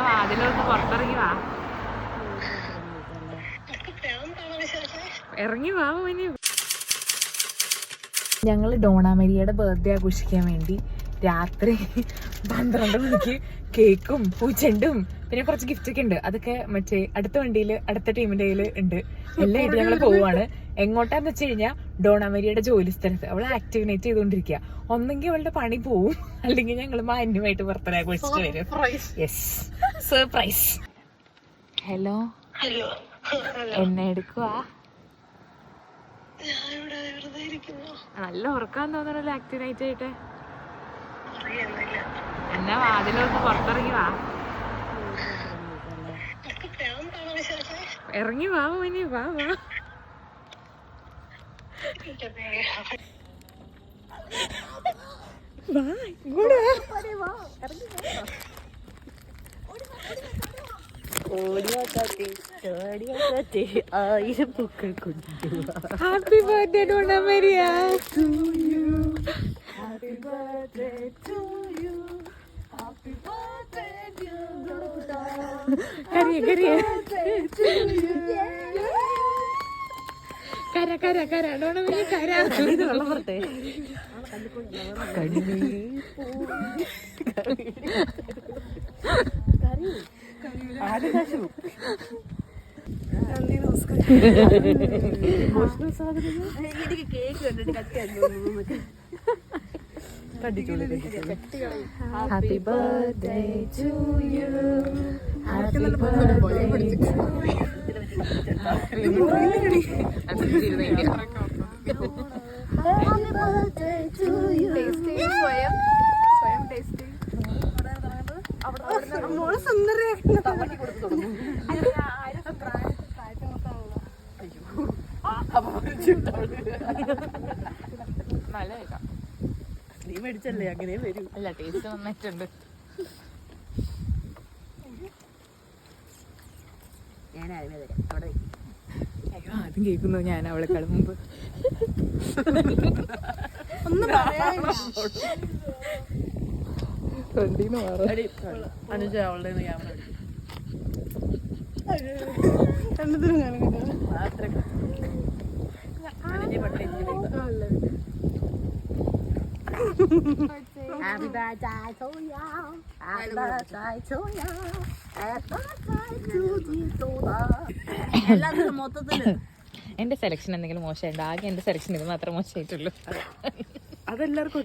എന്നാ വാതിലൊന്ന് പുറത്തിറങ്ങി വാ, ഇറങ്ങി വാ മോനെ. ഞങ്ങൾ ഡോണാമരിയുടെ ബർത്ത്ഡേ ആഘോഷിക്കാൻ വേണ്ടി രാത്രി 12 മണിക്ക് കേക്കും പൂച്ചെണ്ടും പിന്നെ കുറച്ച് ഗിഫ്റ്റ് ഒക്കെ ഉണ്ട്. അതൊക്കെ മറ്റേ അടുത്ത വണ്ടിയിൽ അടുത്ത ടീമിന്റെ കയ്യിൽ ഉണ്ട്. എല്ലായിട്ട് ഞങ്ങൾ പോവാണ്. എങ്ങോട്ടാന്ന് വെച്ച് കഴിഞ്ഞാൽ ഡോണാമരിയുടെ ജോലി സ്ഥലത്ത് അവൾ ആക്ടിവേറ്റ് ചെയ്തുകൊണ്ടിരിക്കുക. ഒന്നെങ്കിൽ അവളുടെ പണി പോവും, അല്ലെങ്കിൽ ഞങ്ങൾ മാന്യമായിട്ട് ബർത്ത്ഡേ ആഘോഷിച്ചിട്ട് വരും. Yes, surprise. ഹലോ, എന്നെ എടുക്കുവാ? നല്ല ഉറക്കാന്ന് തോന്നണല്ലോ ആക്ടിവേറ്റ് ആയിട്ട്. എന്നാ വാതിലൊന്ന് പുറത്തിറങ്ങി വാ, ഇറങ്ങി വാ മോനെ, വാ വാ. വാ ഇങ്ങോട്ട് വാ. ആയിരം പൂക്കൾ കൊണ്ടുവാ. Happy birthday Donamaria. Happy birthday to you. Happy birthday to you. കര ഡോണാമരിയ കര. വെള്ളം പുറത്തെ എനിക്ക് കേക്ക് കണ്ടിട്ട് കട്ടിയായിരുന്നു. Happy birthday to you. Happy birthday to you. Happy birthday to you. സ്വയം ടേസ്റ്റ്. മോള് സുന്ദരിയാക്കി കൊടുത്തു തുടങ്ങും. നല്ല കേൾക്കാം. നീ മേടിച്ചല്ലേ, അങ്ങനെ വരും. അല്ല, ടേസ്റ്റ് നന്നായിട്ടുണ്ട്. ഞാൻ ആദ്യമേ തരാം. അവിടെ അയ്യോ, ആദ്യം കേൾക്കുന്നു ഞാൻ അവളെക്കാൾ മുമ്പ്. അനുജ അവളുടെ camera Happy birthday to you. Happy birthday to you. Happy birthday to you. എല്ലാത്തിനും മൊത്തത്തില് എന്റെ സെലക്ഷൻ എന്തെങ്കിലും മോശമുണ്ട്? ആകെ എന്റെ സെലക്ഷൻ ഇത് മാത്രമേ മോശമായിട്ടുള്ളൂ. അതെല്ലാവർക്കും